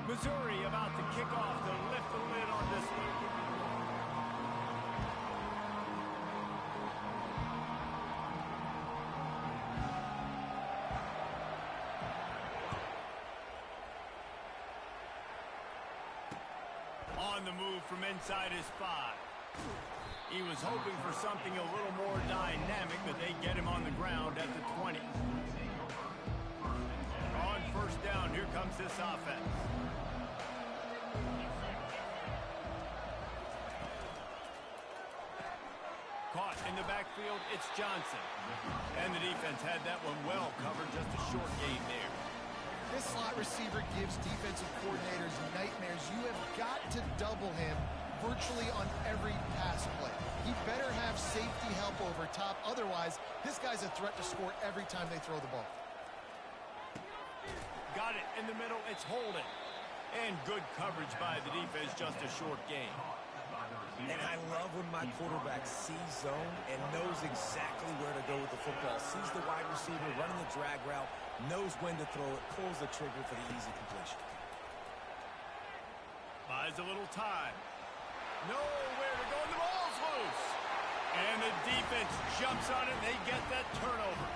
Missouri about to kick off to lift the lid on this one. On the move from inside his 5. He was hoping for something a little more dynamic, but they get him on the ground at the 20. On first down, here comes this offense. Caught in the backfield, it's Johnson. And the defense had that one well covered, just a short gain there. This slot receiver gives defensive coordinators nightmares. You have got to double him virtually on every pass play. He better have safety help over top. Otherwise, this guy's a threat to score every time they throw the ball. Got it in the middle. It's holding. And good coverage by the defense, just a short gain. And I love when my quarterback sees zone and knows exactly where to go with the football. Sees the wide receiver running the drag route, knows when to throw it, pulls the trigger for the easy completion. Buys a little time. Nowhere to go, and the ball's loose. And the defense jumps on it, and they get that turnover.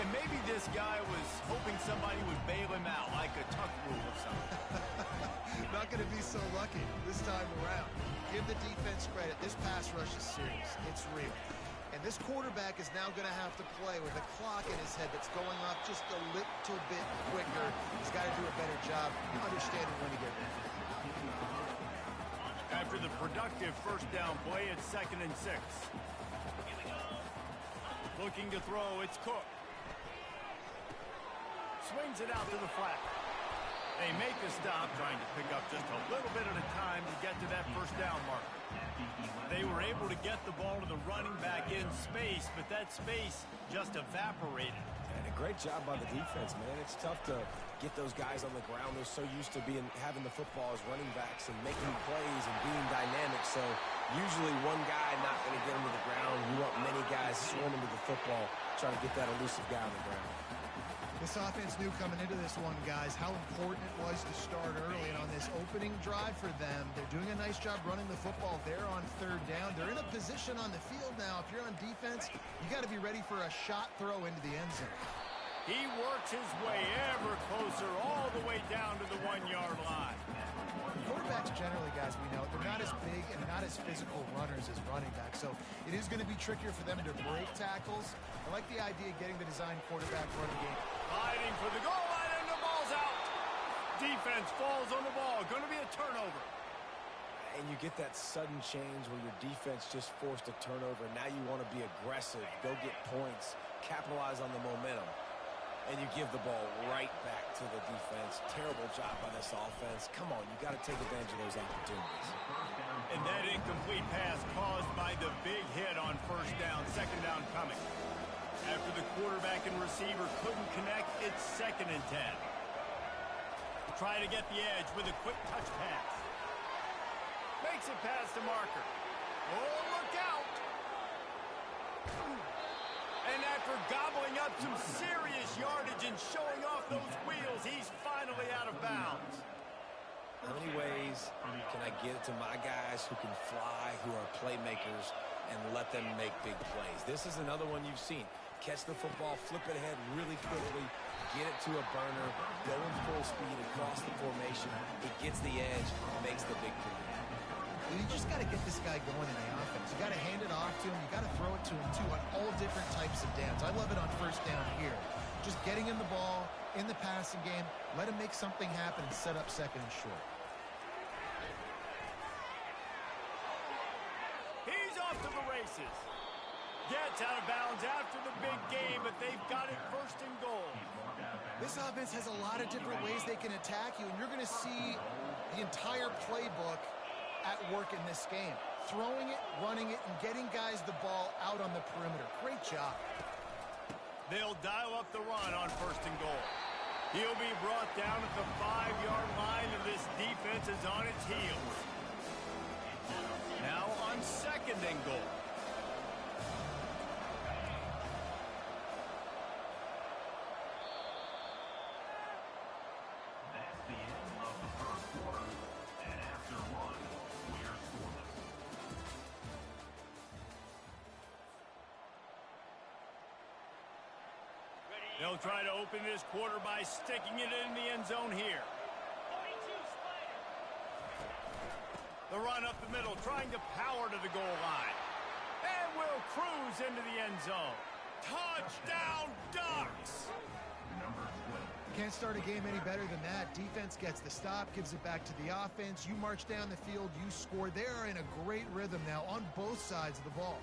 And maybe this guy was hoping somebody would bail him out, like a tuck rule or something. Not going to be so lucky this time around. Give the defense credit. This pass rush is serious. It's real. And this quarterback is now going to have to play with a clock in his head that's going off just a little bit quicker. He's got to do a better job understanding when to get ready. After the productive first down play, it's 2nd and 6. Looking to throw, it's Cook. Swings it out to the flat. They make the stop, trying to pick up just a little bit at a time to get to that first down marker. They were able to get the ball to the running back in space, but that space just evaporated. And a great job by the defense, man. It's tough to get those guys on the ground. They're so used to having the football as running backs and making plays and being dynamic. So usually one guy not going to get them to the ground. You want many guys swarming to the football, trying to get that elusive guy on the ground. This offense knew coming into this one, guys, how important it was to start early. And on this opening drive for them, they're doing a nice job running the football there on 3rd down. They're in a position on the field now. If you're on defense, you got to be ready for a shot throw into the end zone. He works his way ever closer all the way down to the 1-yard line. Quarterbacks generally, guys, we know, they're not as big and not as physical runners as running backs. So it is going to be trickier for them to break tackles. I like the idea of getting the design quarterback running game. Fighting for the goal line, and the ball's out. Defense falls on the ball. Going to be a turnover. And you get that sudden change where your defense just forced a turnover. Now you want to be aggressive, go get points, capitalize on the momentum. And you give the ball right back to the defense. Terrible job by this offense. Come on, you got to take advantage of those opportunities. And that incomplete pass caused by the big hit on first down, 2nd down coming. After the quarterback and receiver couldn't connect, it's 2nd and 10. Try to get the edge with a quick touch pass. Makes it past the marker. Oh, look out! And after gobbling up some serious yardage and showing off those wheels, he's finally out of bounds. How many ways can I get it to my guys who can fly, who are playmakers, and let them make big plays? This is another one you've seen. Catch the football, flip it ahead really quickly, get it to a burner, go in full speed across the formation. He gets the edge, makes the big play. You just got to get this guy going in the offense. You got to hand it off to him. You got to throw it to him, too, on all different types of downs. I love it on first down here. Just getting him the ball in the passing game, let him make something happen and set up 2nd and short. He's off to the races. Gets out of bounds after the big game, but they've got it 1st and goal. This offense has a lot of different ways they can attack you, and you're going to see the entire playbook at work in this game. Throwing it, running it, and getting guys the ball out on the perimeter. Great job. They'll dial up the run on 1st and goal. He'll be brought down at the 5-yard line, and this defense is on its heels. Now on 2nd and goal. They'll try to open this quarter by sticking it in the end zone here. The run up the middle, trying to power to the goal line. And will cruise into the end zone. Touchdown, Ducks! Can't start a game any better than that. Defense gets the stop, gives it back to the offense. You march down the field, you score. They are in a great rhythm now on both sides of the ball.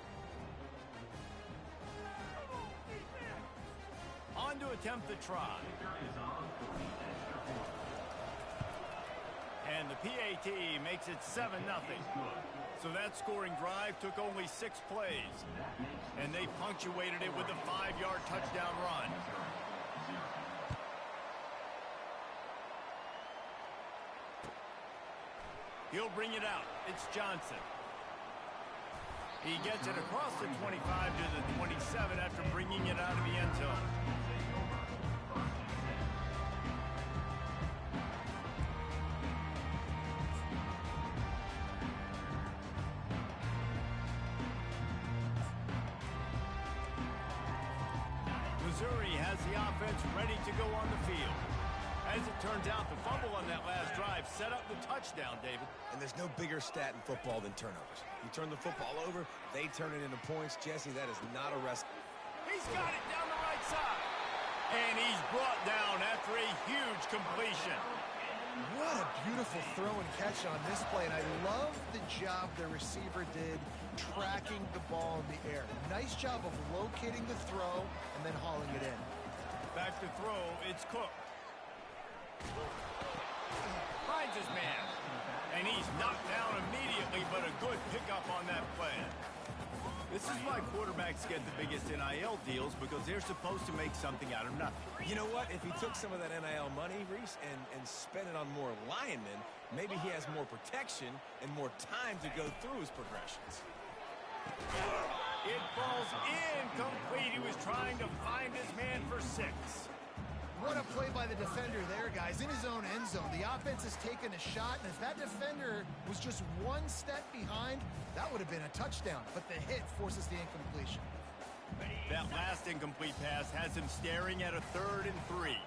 On to attempt the try. And the PAT makes it 7-0. So that scoring drive took only 6 plays. And they punctuated it with a 5-yard touchdown run. He'll bring it out. It's Johnson. He gets it across the 25 to the 27 after bringing it out of the end zone. Missouri has the offense ready to go on the field. As it turns out, the fumble on that last drive set up the touchdown, David. And there's no bigger stat in football than turnovers. You turn the football over, they turn it into points. Jesse, that is not a rest. He's got it down the right side. And he's brought down after a huge completion. What a beautiful throw and catch on this play, and I love the job the receiver did tracking the ball in the air. Nice job of locating the throw and then hauling it in. Back to throw, it's Cook. Finds his man. And he's knocked down immediately, but a good pickup on that play. This is why quarterbacks get the biggest NIL deals, because they're supposed to make something out of nothing. You know what? If he took some of that NIL money, Reese, and spent it on more linemen, maybe he has more protection and more time to go through his progressions. It falls incomplete. He was trying to find his man for 6. What a play by the defender there, guys. In his own end zone, the offense has taken a shot, and if that defender was just one step behind, that would have been a touchdown. But the hit forces the incompletion. That last incomplete pass has him staring at a 3rd and 3.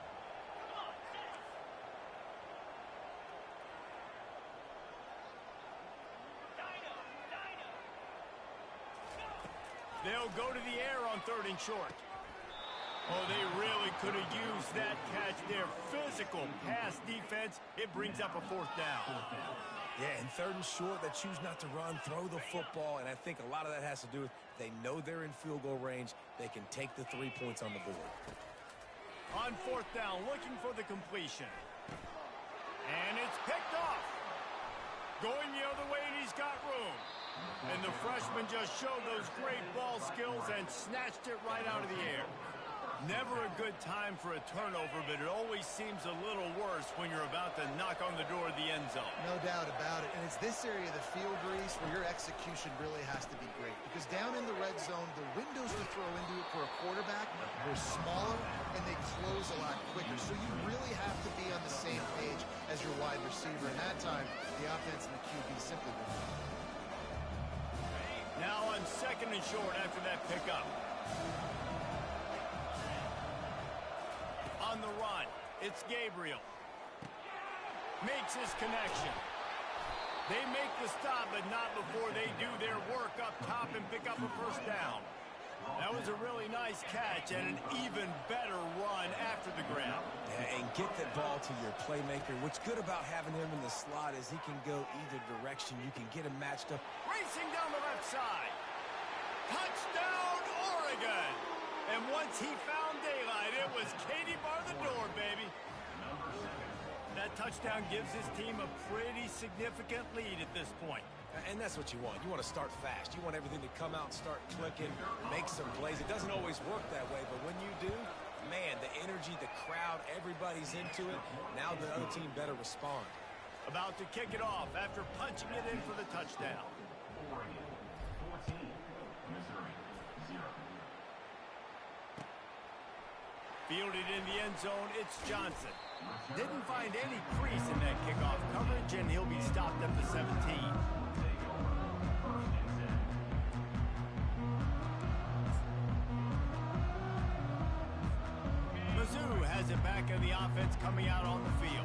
They'll go to the air on 3rd and short. Oh, they really could have used that catch there. Physical pass defense. It brings up a 4th down. Yeah, and 3rd and short, they choose not to run, throw the football, and I think a lot of that has to do with they know they're in field goal range. They can take the 3 points on the board. On 4th down, looking for the completion. And it's picked off. Going the other way, and he's got room. And the freshman just showed those great ball skills and snatched it right out of the air. Never a good time for a turnover, but it always seems a little worse when you're about to knock on the door of the end zone. No doubt about it. And it's this area of the field, Reese, where your execution really has to be great. Because down in the red zone, the windows to throw into it for a quarterback are smaller, and they close a lot quicker. So you really have to be on the same page as your wide receiver. And that time, the offense and the QB simply won't. Now on 2nd and short after that pickup. On the run, it's Gabriel. Makes his connection. They make the stop, but not before they do their work up top and pick up a 1st down. That was a really nice catch and an even better run after the grab. Yeah, and get that ball to your playmaker. What's good about having him in the slot is he can go either direction. You can get him matched up. Racing down the left side. Touchdown, Oregon! And once he found daylight, it was Katie bar the door, baby. That touchdown gives his team a pretty significant lead at this point. And that's what you want. You want to start fast. You want everything to come out, start clicking, make some plays. It doesn't always work that way, but when you do, man, the energy, the crowd, everybody's into it. Now the other team better respond. About to kick it off after punching it in for the touchdown. Fielded in the end zone, it's Johnson. Didn't find any crease in that kickoff coverage, and he'll be stopped at the 17. has it back in the offense coming out on the field.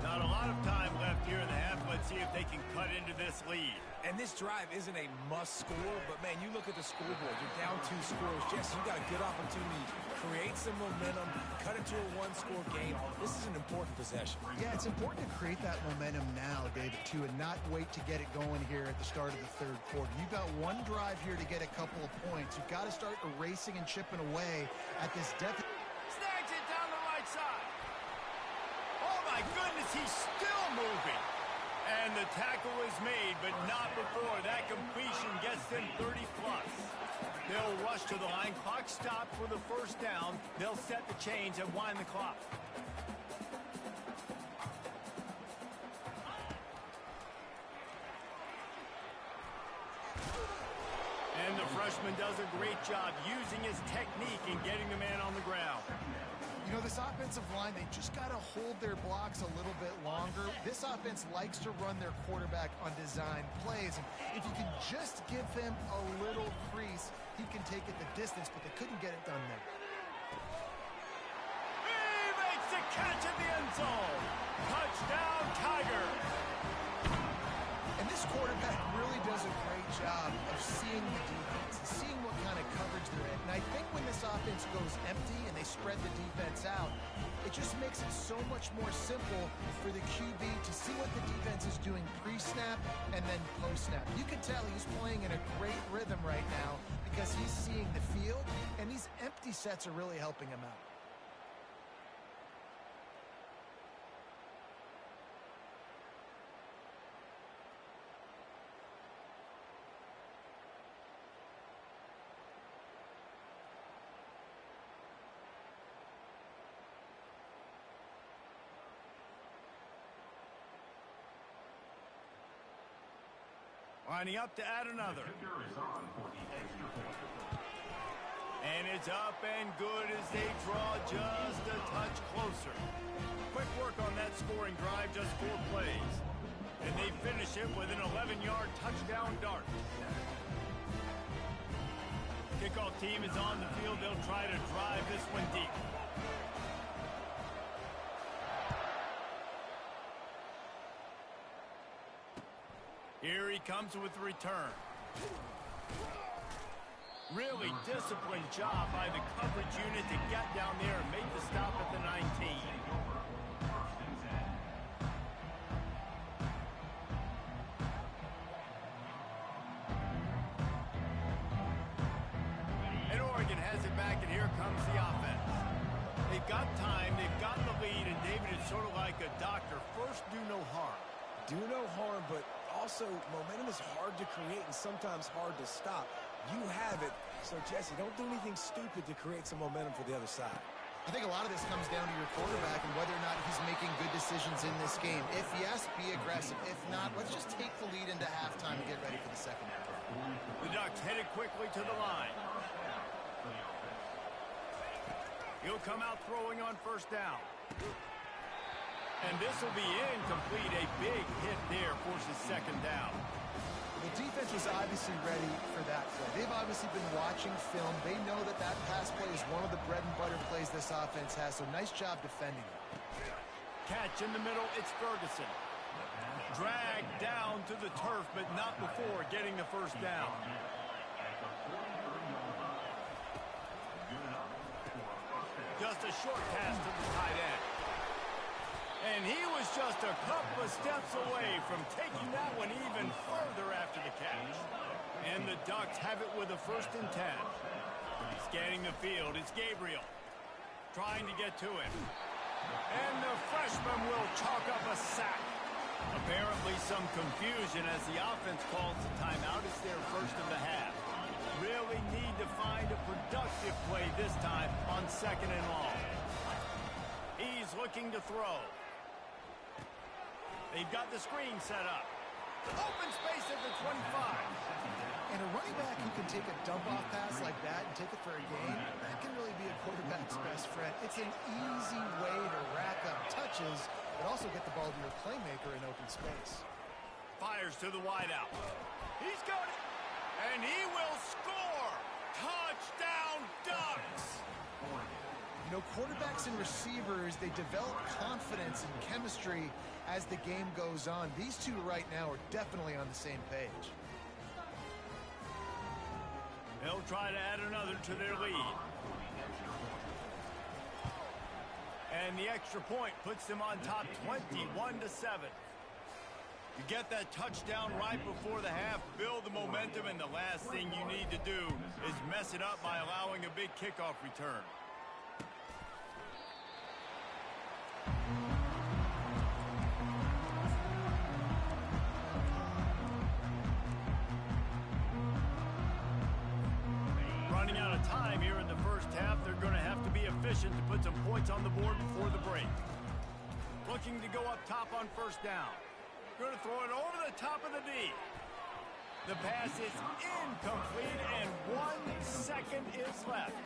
Not a lot of time left here in the half. Let's see if they can cut into this lead. And this drive isn't a must score, but, man, you look at the scoreboard. You're down 2 scores. Jesse, you got a good opportunity. Create some momentum. Cut it to a 1-score game. This is an important possession. Yeah, it's important to create that momentum now, David, too, and not wait to get it going here at the start of the third quarter. You've got one drive here to get a couple of points. You've got to start erasing and chipping away at this deficit. Snags it down the right side. Oh, my goodness, he's still moving. And the tackle is made, but not before that completion gets them 30-plus. They'll rush to the line. Clock stopped for the first down. They'll set the chains and wind the clock. And the freshman does a great job using his technique and getting the man on the ground. You know, this offensive line, they just got to hold their blocks a little bit longer. This offense likes to run their quarterback on design plays. And if you can just give him a little crease, he can take it the distance, but they couldn't get it done there. He makes the catch in the end zone. Touchdown, Tiger. And this quarterback really does a great job of seeing the defense, seeing what kind of coverage they're in. And I think when this offense goes empty and they spread the defense out, it just makes it so much more simple for the QB to see what the defense is doing pre-snap and then post-snap. You can tell he's playing in a great rhythm right now because he's seeing the field, and these empty sets are really helping him out. Lining up to add another. And it's up and good as they draw just a touch closer. Quick work on that scoring drive, just 4 plays. And they finish it with an 11-yard touchdown dart. Kickoff team is on the field. They'll try to drive this one deep. Here he comes with the return. Really disciplined job by the coverage unit to get down there and make the stop at the 19. And Oregon has it back, and here comes the offense. They've got time, they've got the lead, and David is sort of like a doctor. First, do no harm. Do no harm, but also momentum is hard to create and sometimes hard to stop. You have it, so Jesse, don't do anything stupid to create some momentum for the other side. I think a lot of this comes down to your quarterback and whether or not he's making good decisions in this game. If yes, be aggressive. If not, let's just take the lead into halftime and get ready for the second half. The Ducks headed quickly to the line. He'll come out throwing on first down. And this will be incomplete. A big hit there forces second down. The defense was obviously ready for that play. They've obviously been watching film. They know that that pass play is one of the bread and butter plays this offense has, so nice job defending it. Catch in the middle, it's Ferguson. Dragged down to the turf, but not before getting the first down. Just a short pass to the tight end. And he was just a couple of steps away from taking that one even further after the catch. And the Ducks have it with a 1st and 10. Scanning the field, it's Gabriel. Trying to get to him. And the freshman will chalk up a sack. Apparently some confusion as the offense calls the timeout. It's their first of the half. Really need to find a productive play this time on 2nd and long. He's looking to throw. They've got the screen set up. Open space at the 25. And a running back who can take a dump-off pass like that and take it for a gain, that can really be a quarterback's best friend. It's an easy way to rack up touches, but also get the ball to your playmaker in open space. Fires to the wideout. He's got it. And he will score. Touchdown, Ducks. You know, quarterbacks and receivers, they develop confidence and chemistry as the game goes on. These two right now are definitely on the same page. They'll try to add another to their lead. And the extra point puts them on top 21-7. You get that touchdown right before the half, build the momentum, and the last thing you need to do is mess it up by allowing a big kickoff return. Running out of time here in the first half, they're going to have to be efficient to put some points on the board before the break. Looking to go up top on first down. Going to throw it over the top of the D. The pass is incomplete, and 1 second is left.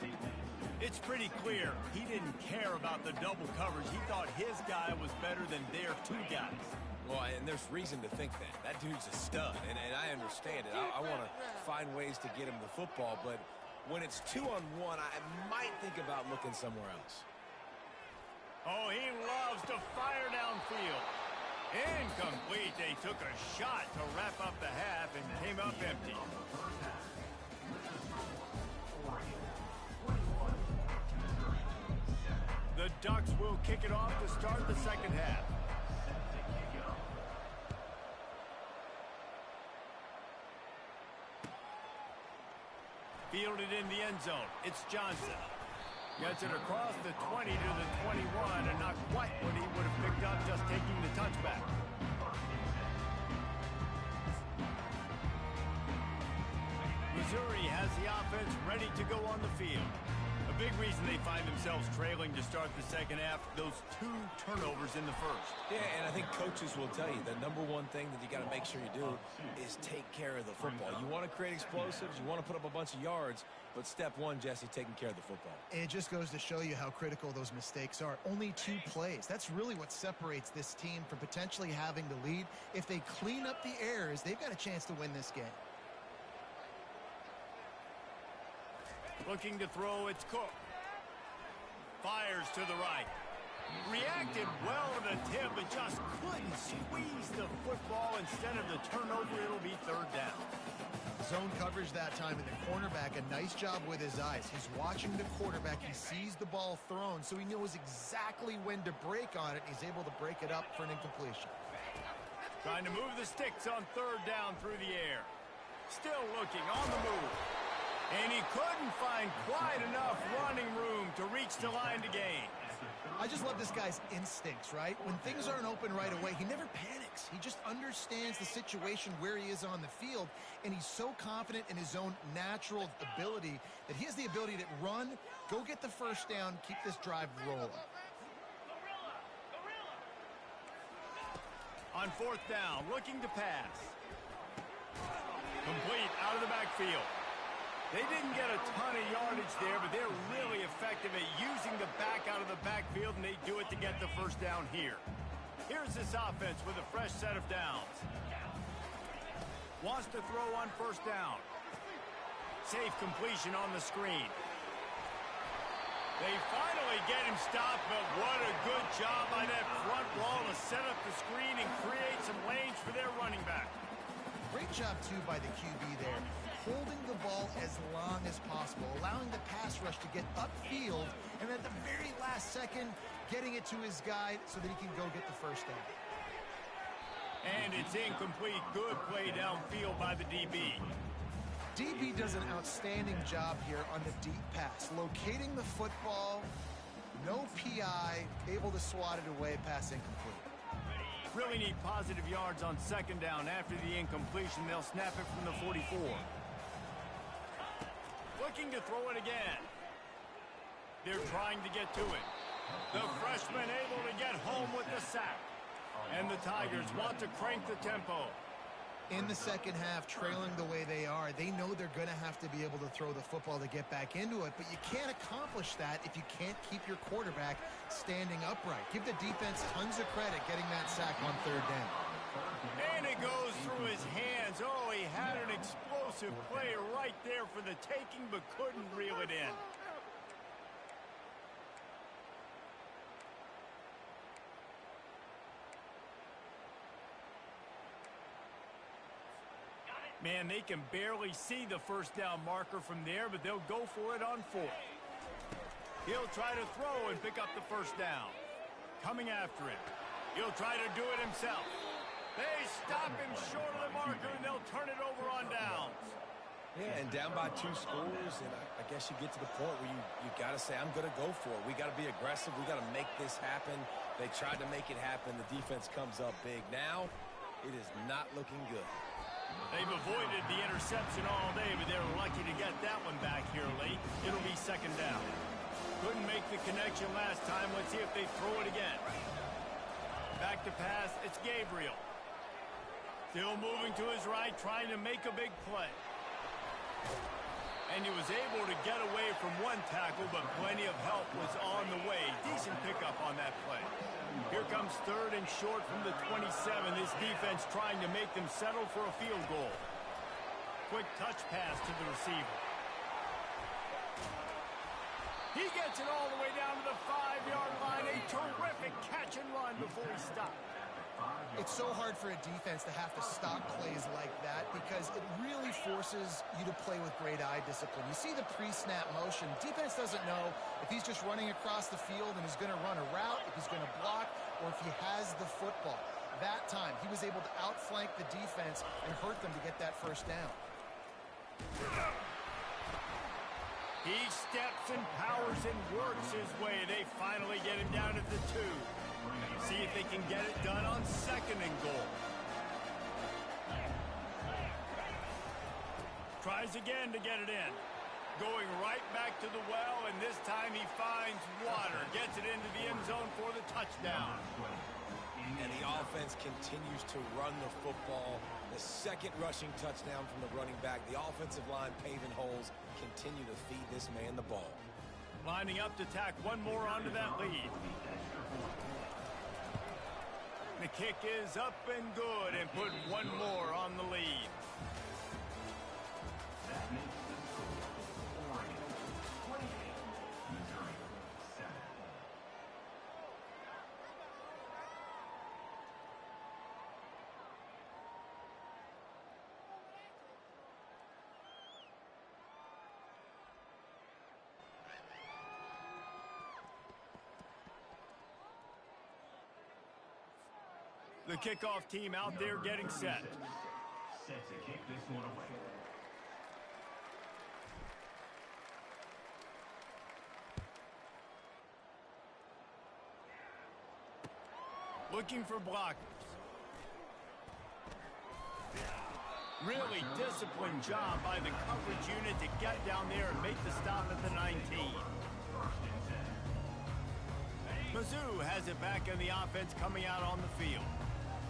It's pretty clear he didn't care about the double coverage. He thought his guy was better than their two guys. Well, and there's reason to think that. That dude's a stud, and I understand it. I want to find ways to get him the football, but when it's 2-on-1, I might think about looking somewhere else. Oh, he loves to fire downfield. Incomplete. They took a shot to wrap up the half and came up empty. The Ducks will kick it off to start the second half. Fielded in the end zone. It's Johnson. Gets it across the 20 to the 21, and not quite what he would have picked up just taking the touchback. Missouri has the offense ready to go on the field. A big reason they find themselves trailing to start the second half, those 2 turnovers in the first. Yeah, and I think coaches will tell you the number one thing that you got to make sure you do is take care of the football. You want to create explosives, you want to put up a bunch of yards, but step one, Jesse, taking care of the football. It just goes to show you how critical those mistakes are. Only 2 plays. That's really what separates this team from potentially having the lead. If they clean up the errors, they've got a chance to win this game. Looking to throw, it's Cook. Fires to the right. Reacted well to the tip, but just couldn't squeeze the football. Instead of the turnover, it'll be third down. Zone coverage that time, and the cornerback, a nice job with his eyes. He's watching the quarterback. He sees the ball thrown, so he knows exactly when to break on it. He's able to break it up for an incompletion. Trying to move the sticks on third down through the air. Still looking on the move. And he couldn't find quite enough running room to reach the line to gain. I just love this guy's instincts, right? When things aren't open right away, he never panics. He just understands the situation where he is on the field, and he's so confident in his own natural ability that he has the ability to run, go get the first down, keep this drive rolling. On fourth down, looking to pass. Complete out of the backfield. They didn't get a ton of yardage there, but they're really effective at using the back out of the backfield, and they do it to get the first down here. Here's this offense with a fresh set of downs. Wants to throw on first down. Safe completion on the screen. They finally get him stopped, but what a good job by that front wall to set up the screen and create some lanes for their running back. Great job, too, by the QB there, holding the ball as long as possible, allowing the pass rush to get upfield, and at the very last second, getting it to his guy so that he can go get the first down. And it's incomplete. Good play downfield by the DB. DB does an outstanding job here on the deep pass, locating the football, no PI, able to swat it away, pass incomplete. Really need positive yards on second down. After the incompletion, they'll snap it from the 44. Looking to throw it again. They're trying to get to it. The freshman able to get home with the sack. And the Tigers want to crank the tempo. In the second half, trailing the way they are, they know they're going to have to be able to throw the football to get back into it, but you can't accomplish that if you can't keep your quarterback standing upright. Give the defense tons of credit getting that sack on third down. And it goes through his hands. Oh, he had an explosive play right there for the taking, but couldn't reel it in. Man, they can barely see the first down marker from there, but they'll go for it on 4th. He'll try to throw and pick up the first down. Coming after it. He'll try to do it himself. They stop him short of the marker, and they'll turn it over on downs. Yeah, and down by 2 scores, and I guess you get to the point where you got to say, I'm going to go for it. We got to be aggressive. We got to make this happen. They tried to make it happen. The defense comes up big. Now, it is not looking good. They've avoided the interception all day, but they're lucky to get that one back here late. It'll be 2nd down. Couldn't make the connection last time. Let's see if they throw it again. Back to pass. It's Gabriel. Still moving to his right, trying to make a big play. And he was able to get away from one tackle, but plenty of help was on the way. Decent pickup on that play. Here comes 3rd and short from the 27. This defense trying to make them settle for a field goal. Quick touch pass to the receiver. He gets it all the way down to the 5-yard line. A terrific catch and run before he stopped. It's so hard for a defense to have to stop plays like that because it really forces you to play with great eye discipline. You see the pre-snap motion. Defense doesn't know if he's just running across the field and is going to run a route, if he's going to block, or if he has the football. That time, he was able to outflank the defense and hurt them to get that first down. He steps and powers and works his way. They finally get him down at the 2. See if they can get it done on 2nd and goal. Tries again to get it in. Going right back to the well, and this time he finds water. Gets it into the end zone for the touchdown. And the offense continues to run the football. The 2nd rushing touchdown from the running back. The offensive line paving holes. Continue to feed this man the ball. Lining up to tack one more onto that lead. The kick is up and good and put one more on the lead. The kickoff team out there getting set. Set to kick this one away. Looking for blockers. Really disciplined job by the coverage unit to get down there and make the stop at the 19. Mizzou has it back in the offense coming out on the field.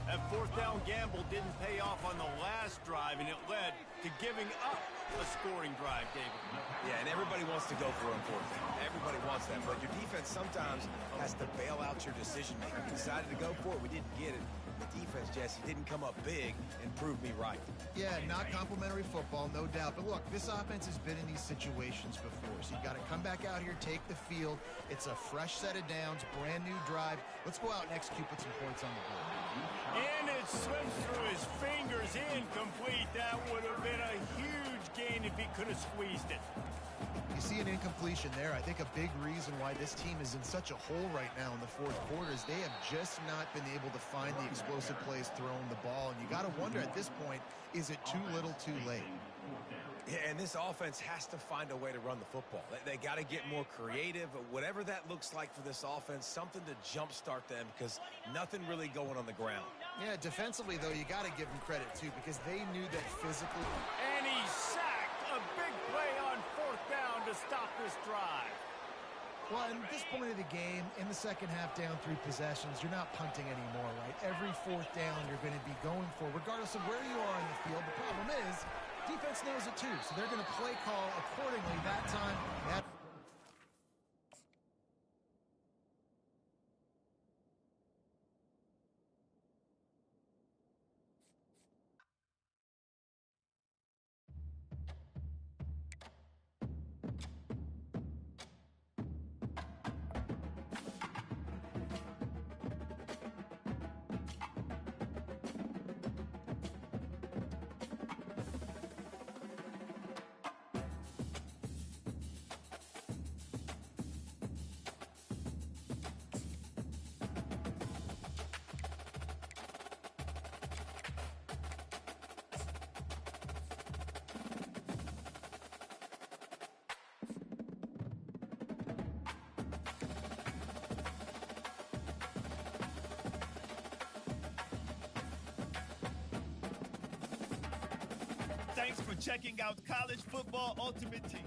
That 4th down gamble didn't pay off on the last drive, and it led to giving up a scoring drive, David. Yeah, and everybody wants to go for it on 4th down. Everybody wants that, but your defense sometimes has to bail out your decision-making. We decided to go for it. We didn't get it. The defense, Jesse, didn't come up big and prove me right. Yeah, not complimentary football, no doubt. But look, this offense has been in these situations before, so you've got to come back out here, take the field. It's a fresh set of downs, brand new drive. Let's go out and execute, put some points on the board. And it slips through his fingers, incomplete. That would have been a huge gain if he could have squeezed it. You see an incompletion there. I think a big reason why this team is in such a hole right now in the 4th quarter is they have just not been able to find the explosive plays throwing the ball. And you got to wonder at this point, is it too little too late? Yeah, and this offense has to find a way to run the football. They got to get more creative. Whatever that looks like for this offense, something to jumpstart them because nothing really going on the ground. Yeah, defensively, though, you got to give them credit, too, because they knew that physically. And he sacked. A big play on 4th down to stop this drive. Well, at this point of the game, in the second half, down 3 possessions, you're not punting anymore, right? Every 4th down you're going to be going for, regardless of where you are in the field. The problem is, defense knows it too, so they're going to play call accordingly that time. Thanks for checking out College Football Ultimate Team.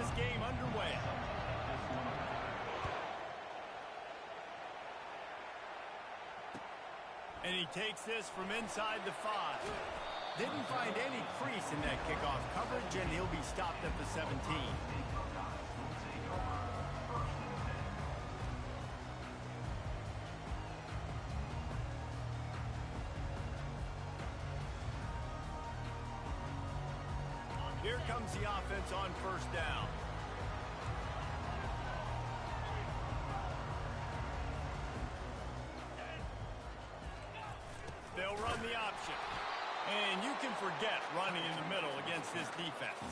this game underway. And he takes this from inside the 5. Didn't find any crease in that kickoff coverage, and he'll be stopped at the 17. Here comes the offense on first down. They'll run the option. And you can forget running in the middle against this defense.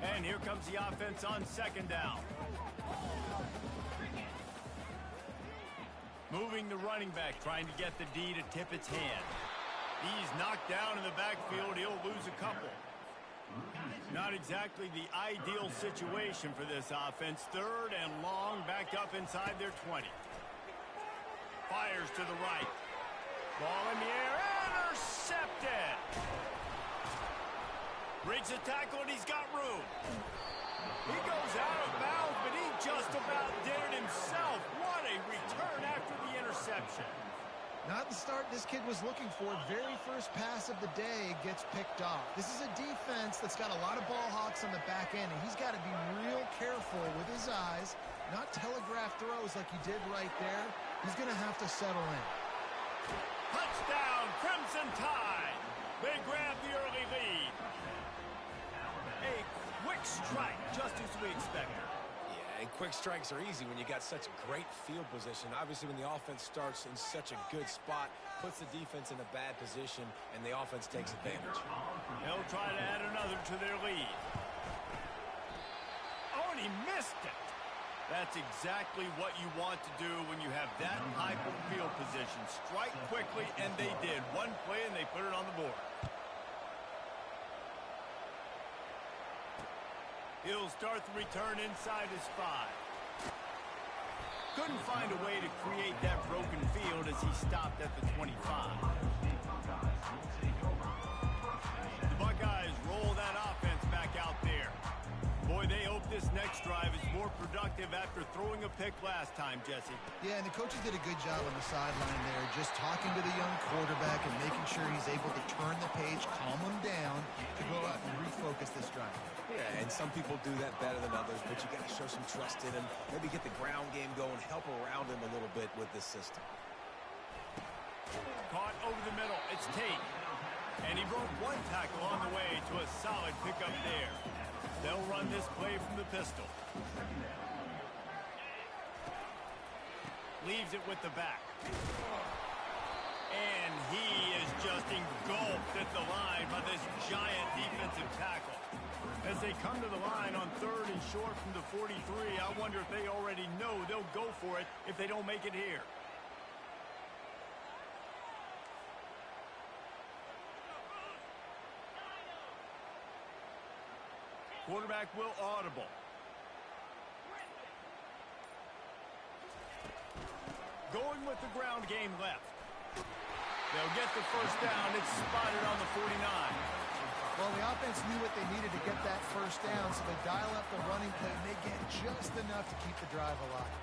And here comes the offense on second down. Moving the running back, trying to get the D to tip its hand. He's knocked down in the backfield. He'll lose a couple. Not exactly the ideal situation for this offense. Third and long, backed up inside their 20. Fires to the right. Ball in the air. Intercepted. Breaks a tackle, and he's got room. He goes out of bounds, but he just about did it himself. What a return after the interception. Not the start this kid was looking for. Very first pass of the day gets picked off. This is a defense that's got a lot of ball hawks on the back end, and he's got to be real careful with his eyes, not telegraph throws like he did right there. He's going to have to settle in. Touchdown, Crimson Tide. They grab the early lead. A quick strike, just as we expected. And quick strikes are easy when you got such great field position. Obviously, when the offense starts in such a good spot, puts the defense in a bad position, and the offense takes advantage. They'll try to add another to their lead. Oh, and he missed it. That's exactly what you want to do when you have that type of field position. Strike quickly, and they did. One play, and they put it on the board. He'll start the return inside his 5. Couldn't find a way to create that broken field as he stopped at the 25. The Buckeyes roll that offense back out there. Boy, they hope this next drive is more productive after throwing a pick last time, Jesse. Yeah, and the coaches did a good job on the sideline there, just talking to the young quarterback and making sure he's able to turn the page, calm him down, to go out and refocus this drive. Yeah, and some people do that better than others, but you got to show some trust in him, maybe get the ground game going, help around him a little bit with this system. Caught over the middle. It's Tate. And he broke one tackle on the way to a solid pickup there. They'll run this play from the pistol. Leaves it with the back. And he is just engulfed at the line by this giant defensive tackle. As they come to the line on third and short from the 43, I wonder if they already know they'll go for it if they don't make it here. Quarterback will audible. Going with the ground game left. They'll get the first down. It's spotted on the 49. Well, the offense knew what they needed to get that first down, so they dial up the running play, and they get just enough to keep the drive alive.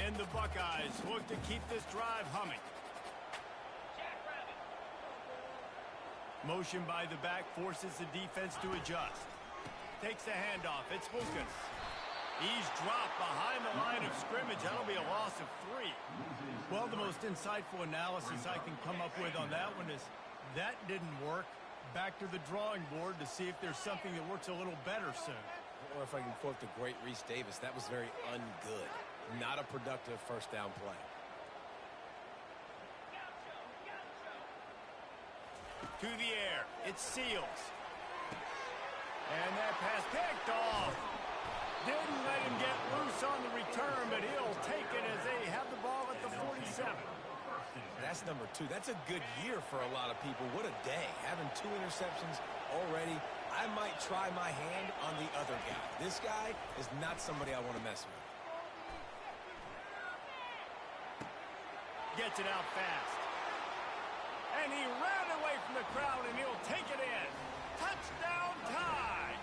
And the Buckeyes look to keep this drive humming. Motion by the back forces the defense to adjust. Takes the handoff. It's Lucas. He's dropped behind the line of scrimmage. That'll be a loss of 3. Well, the most insightful analysis I can come up with on that one is that didn't work. Back to the drawing board to see if there's something that works a little better soon. Or if I can quote the great Reese Davis, that was very ungood. Not a productive first down play. To the air. It seals. And that pass picked off. Didn't let him get loose on the return, but he'll take it as they have the ball at the 47. That's number 2. That's a good year for a lot of people. What a day. Having 2 interceptions already. I might try my hand on the other guy. This guy is not somebody I want to mess with. Gets it out fast. And he ran away from the crowd, and he'll take it in. Touchdown tie.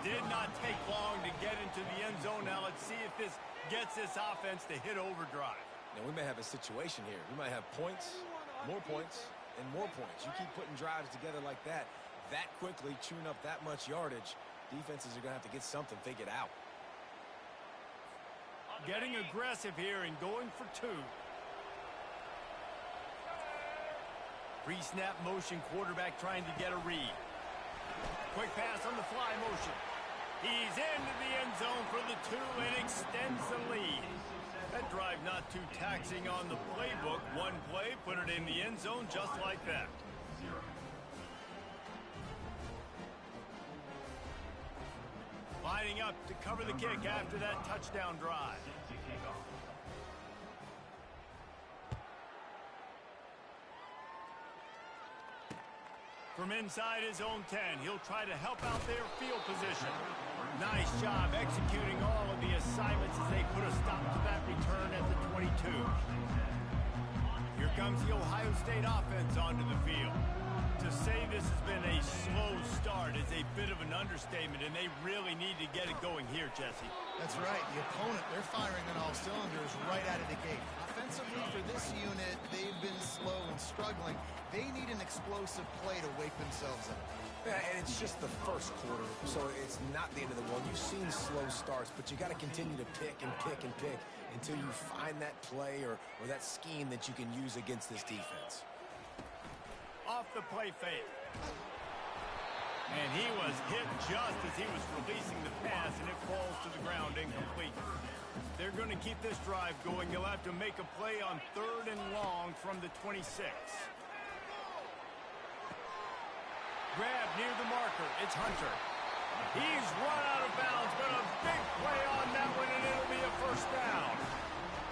Did not take long to get into the end zone. Now let's see if this gets this offense to hit overdrive. Now we may have a situation here. We might have points, and more points. You keep putting drives together like that quickly, chewing up that much yardage, defenses are going to have to get something figured out. Getting aggressive here and going for two. Pre-snap motion, quarterback trying to get a read. Quick pass on the fly motion. He's into the end zone for the two and extends the lead. That drive not too taxing on the playbook. One play, put it in the end zone just like that. Lining up to cover the kick after that touchdown drive. From inside his own 10, he'll try to help out their field position. Nice job executing all of the assignments as they put a stop to that return at the 22. Here comes the Ohio State offense onto the field. To say this has been a slow start is a bit of an understatement, and they really need to get it going here, Jesse. That's right. The opponent, they're firing on all cylinders right out of the gate. Offensively for this unit, they've been slow and struggling. They need an explosive play to wake themselves up. Yeah, and it's just the first quarter, so it's not the end of the world. You've seen slow starts, but you got to continue to pick and pick and pick until you find that play or that scheme that you can use against this defense. Off the play fake. And he was hit just as he was releasing the pass, and it falls to the ground incomplete. They're going to keep this drive going. They'll have to make a play on 3rd and long from the 26. Grab near the marker. It's Hunter. He's run out of bounds, but a big play on that one, and it'll be a first down.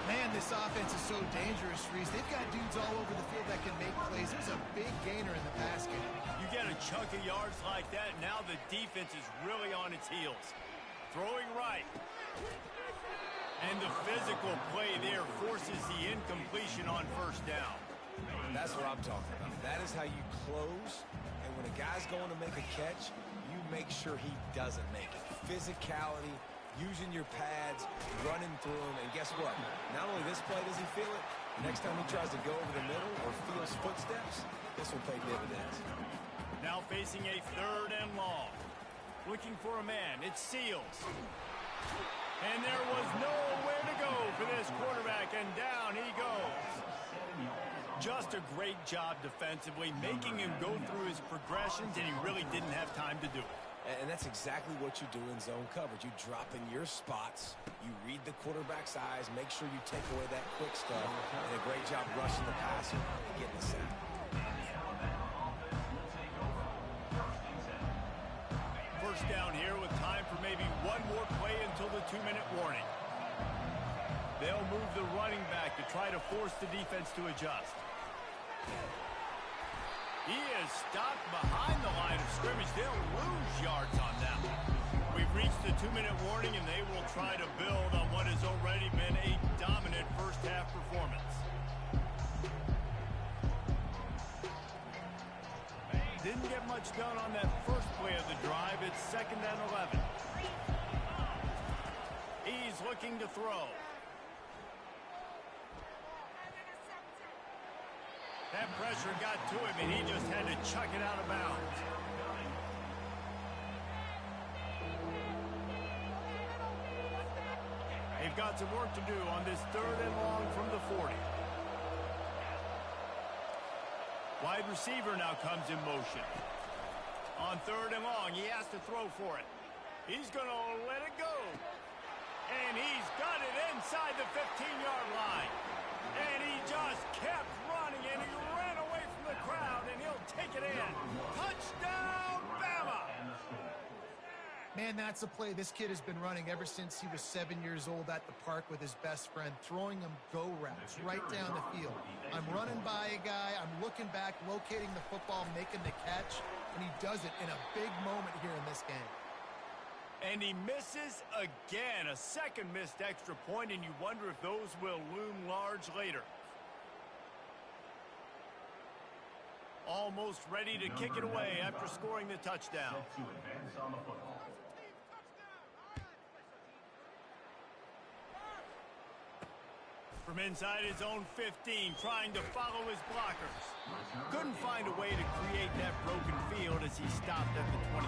Man, this offense is so dangerous, Reese. They've got dudes all over the field that can make plays. There's a big gainer in the pass game. You get a chunk of yards like that, now the defense is really on its heels. Throwing right. And the physical play there forces the incompletion on first down. That's what I'm talking about. That is how you close. And when a guy's going to make a catch, you make sure he doesn't make it. Physicality, using your pads, running through them, and guess what? Not only this play does he feel it, the next time he tries to go over the middle or feels footsteps, this will pay dividends. Now facing a 3rd and long. Looking for a man. It's Seals. And there was nowhere to go for this quarterback, and down he goes. Just a great job defensively, making him go through his progressions, and he really didn't have time to do it. And that's exactly what you do in zone coverage. You drop in your spots, you read the quarterback's eyes, make sure you take away that quick stuff, and a great job rushing the passer and getting the sack. First down here with time for maybe one more play until the 2-minute warning. They'll move the running back to try to force the defense to adjust. He is stopped behind the line of scrimmage. They'll lose yards on that one. We've reached the 2-minute warning, and they will try to build on what has already been a dominant first-half performance. Didn't get much done on that first play of the drive. It's 2nd and 11. He's looking to throw. That pressure got to him, and he just had to chuck it out of bounds. They've got some work to do on this 3rd and long from the 40. Wide receiver now comes in motion. On 3rd and long, he has to throw for it. He's going to let it go. And he's got it inside the 15-yard line. And he just kept running, and he ran away from the crowd, and he'll take it in. Touchdown, Bama! Man, that's a play this kid has been running ever since he was 7 years old at the park with his best friend, throwing him go routes right down the field. I'm running by a guy, I'm looking back, locating the football, making the catch, and he does it in a big moment here in this game. And he misses again. A second missed extra point, and you wonder if those will loom large later. Almost ready to kick it away after scoring the touchdown. Set to advance on the football. From inside his own 15, trying to follow his blockers. Couldn't find a way to create that broken field as he stopped at the 25.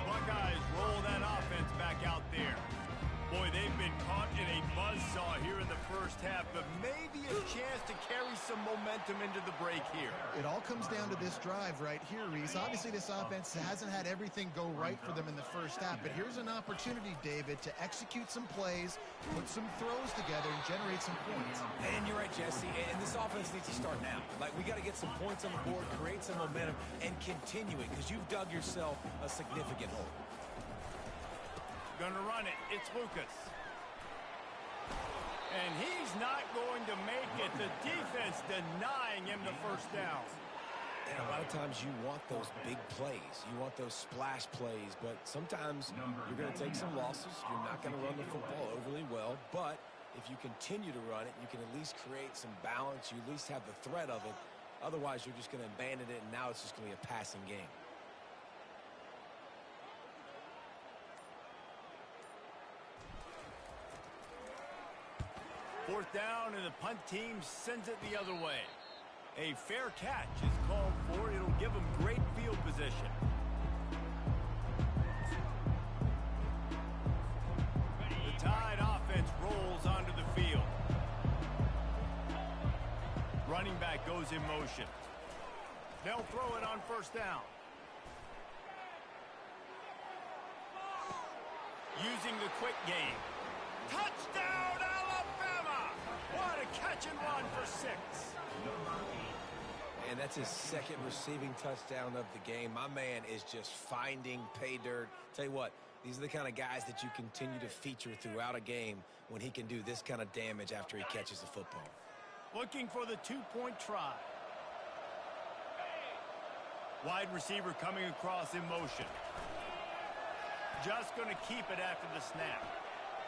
Buckeyes roll that offense back out there. Boy, they've been caught in a buzzsaw here in the first half, but maybe a chance to carry some momentum into the break here. It all comes down to this drive right here, Reese. Obviously, this offense hasn't had everything go right for them in the first half, but here's an opportunity, David, to execute some plays, put some throws together, and generate some points. And you're right, Jesse, and this offense needs to start now. Like, we got to get some points on the board, create some momentum, and continue it, because you've dug yourself a significant hole. Gonna run it. It's Lucas. And he's not going to make it. The defense denying him the first down. And a lot of times you want those big plays. You want those splash plays, but sometimes you're going to take some losses. You're not going to run the football overly well, but if you continue to run it, you can at least create some balance. You at least have the threat of it. Otherwise, you're just going to abandon it, and now it's just going to be a passing game. Fourth down, and the punt team sends it the other way. A fair catch is called for. It'll give them great field position. The Tide offense rolls onto the field. Running back goes in motion. They'll throw it on first down. Using the quick game. Touchdown, Alabama! What a catch and run for 6. And that's his second receiving touchdown of the game. My man is just finding pay dirt. Tell you what, these are the kind of guys that you continue to feature throughout a game when he can do this kind of damage after he catches the football. Looking for the 2-point try. Wide receiver coming across in motion. Just going to keep it after the snap.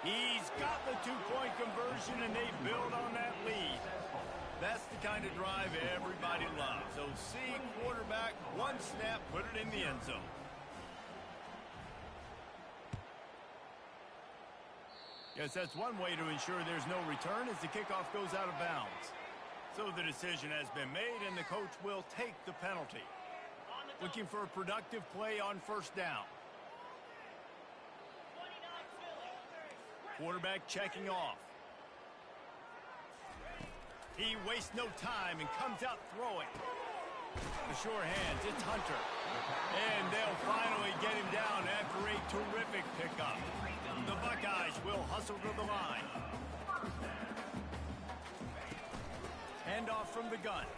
He's got the 2-point conversion, and they build on that lead. That's the kind of drive everybody loves. So see quarterback, one snap, put it in the end zone. Guess that's one way to ensure there's no return as the kickoff goes out of bounds. So the decision has been made, and the coach will take the penalty. Looking for a productive play on first down. Quarterback checking off. He wastes no time and comes out throwing. The sure hands, it's Hunter. And they'll finally get him down after a terrific pickup. The Buckeyes will hustle to the line. Handoff from the gun.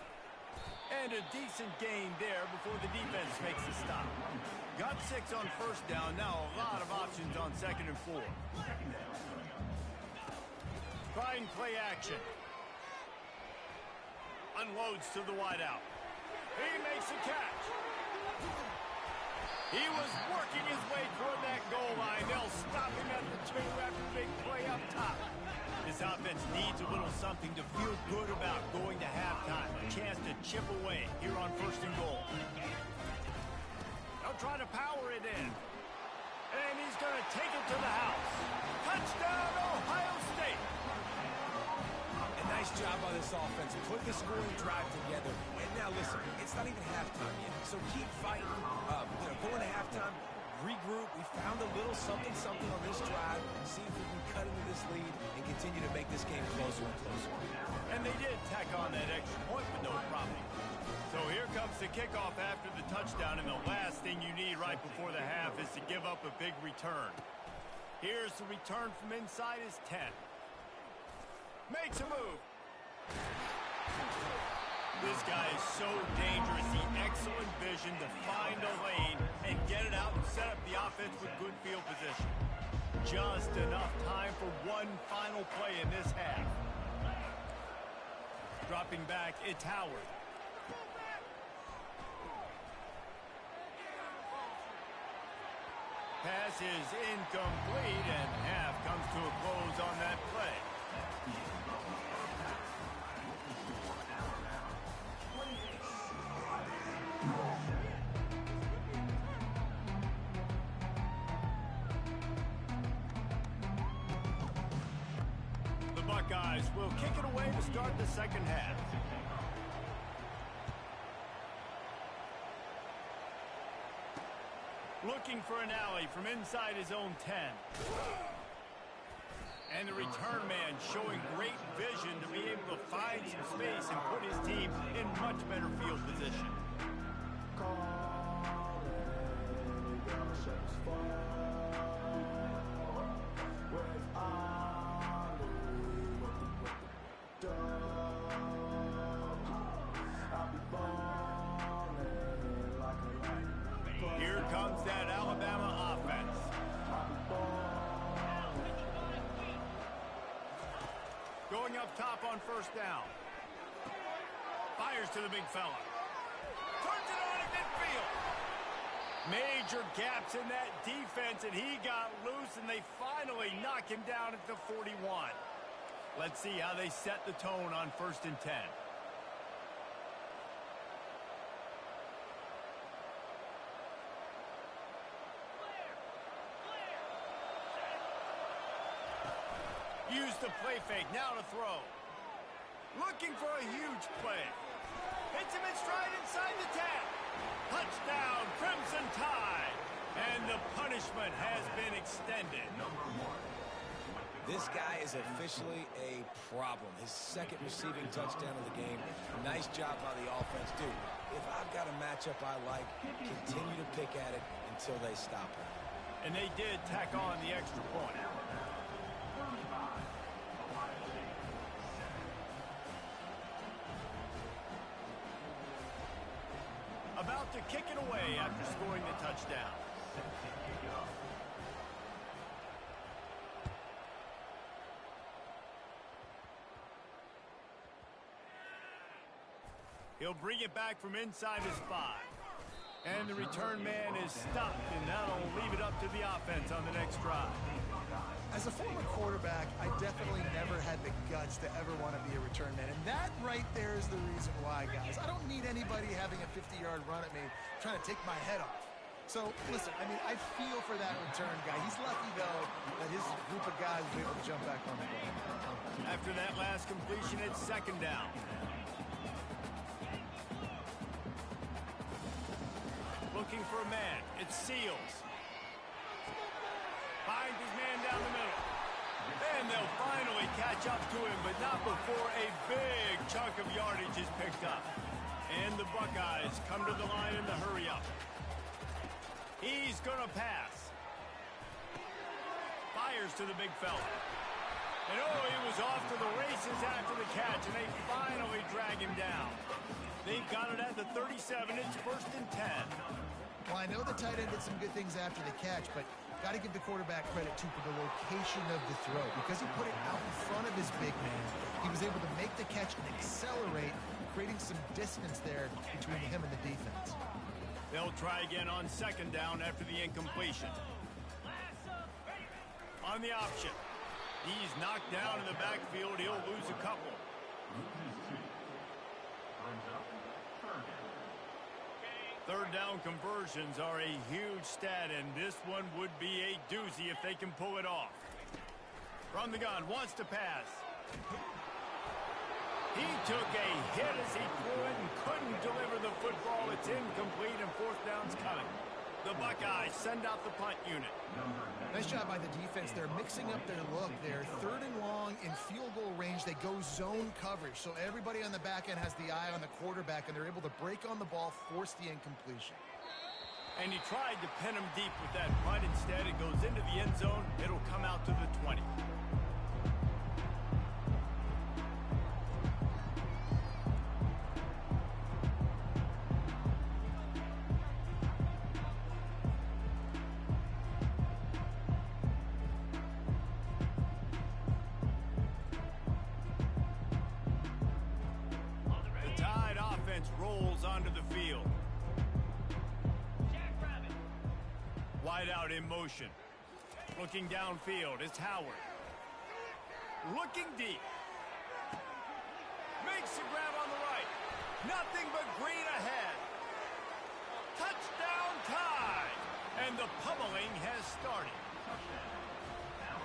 And a decent gain there before the defense makes the stop. Got 6 on first down. Now a lot of options on 2nd and 4. Trying play action. Unloads to the wideout. He makes a catch. He was working his way toward that goal line. They'll stop him at the 2 after big play up top. This offense needs a little something to feel good about going to halftime. A chance to chip away here on 1st and goal. They'll try to power it in. And he's going to take it to the house. Touchdown, Ohio State. Nice job by this offense. Put the scoring drive together. And now listen, it's not even halftime yet. So keep fighting. Going to halftime, regroup. We found a little something on this drive. See if we can cut into this lead and continue to make this game closer and closer. And they did tack on that extra point with no problem. So here comes the kickoff after the touchdown, and the last thing you need right before the half is to give up a big return. Here's the return from inside his 10. Makes a move. This guy is so dangerous. The excellent vision to find a lane and get it out and set up the offense with good field position. Just enough time for one final play in this half. Dropping back, it's Howard. Pass is incomplete, and half comes to a close on that play. Buckeyes will kick it away to start the second half. Looking for an alley from inside his own 10. And the return man showing great vision to be able to find some space and put his team in much better field position. Here comes that Alabama offense. Going up top on first down. Fires to the big fella. Turns it on at midfield. Major gaps in that defense, and he got loose, and they finally knock him down at the 41. Let's see how they set the tone on 1st and 10. Use the play fake, now to throw. Looking for a huge play. Hits him in stride inside the 10. Touchdown, Crimson Tide. And the punishment has been extended. This guy is officially a problem. His second receiving touchdown of the game. Nice job by the offense. Dude, if I've got a matchup I like, continue to pick at it until they stop it. And they did tack on the extra point. About to kick it away after scoring the touchdown. He'll bring it back from inside his 5. And the return man is stopped, and that'll leave it up to the offense on the next drive. As a former quarterback, I definitely never had the guts to ever want to be a return man. And that right there is the reason why, guys. I don't need anybody having a 50-yard run at me trying to take my head off. So, listen, I mean, I feel for that return guy. He's lucky, though, that his group of guys was able to jump back on the ball. After that last completion, it's 2nd down. Looking for a man. It's Seals. Finds his man down the middle. And they'll finally catch up to him, but not before a big chunk of yardage is picked up. And the Buckeyes come to the line in the hurry up. He's going to pass. Fires to the big fella. And oh, he was off to the races after the catch, and they finally drag him down. They've got it at the 37. It's 1st and 10. Well, I know the tight end did some good things after the catch, but got to give the quarterback credit, too, for the location of the throw. Because he put it out in front of his big man, he was able to make the catch and accelerate, creating some distance there between him and the defense. They'll try again on 2nd down after the incompletion. On the option. He's knocked down in the backfield. He'll lose a couple. Third down conversions are a huge stat, and this one would be a doozy if they can pull it off. From the gun, wants to pass. He took a hit as he threw it and couldn't deliver the football. It's incomplete, and 4th down's coming. The Buckeyes send out the punt unit. Nice job by the defense. They're mixing up their look. They're 3rd and long in field goal range. They go zone coverage. So everybody on the back end has the eye on the quarterback, and they're able to break on the ball, force the incompletion. And he tried to pin him deep with that punt. Instead, it goes into the end zone. It'll come out to the 20. Rolls onto the field. Wide out in motion. Looking downfield, it's Howard. Looking deep. Makes a grab on the right. Nothing but green ahead. Touchdown Tide. And the pummeling has started.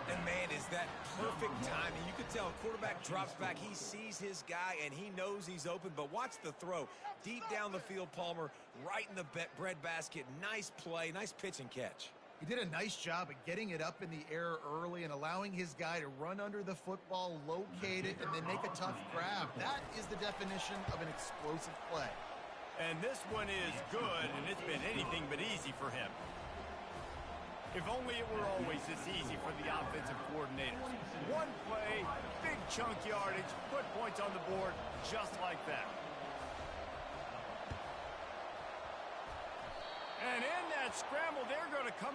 And, man, is that perfect timing. You can tell quarterback drops back. He sees his guy, and he knows he's open. But watch the throw. Deep down the field, Palmer, right in the breadbasket. Nice play, nice pitch and catch. He did a nice job of getting it up in the air early and allowing his guy to run under the football, locate it, and then make a tough grab. That is the definition of an explosive play. And this one is good, and it's been anything but easy for him. If only it were always this easy for the offensive coordinators. One play, big chunk yardage, put points on the board just like that. And in that scramble, they're going to come.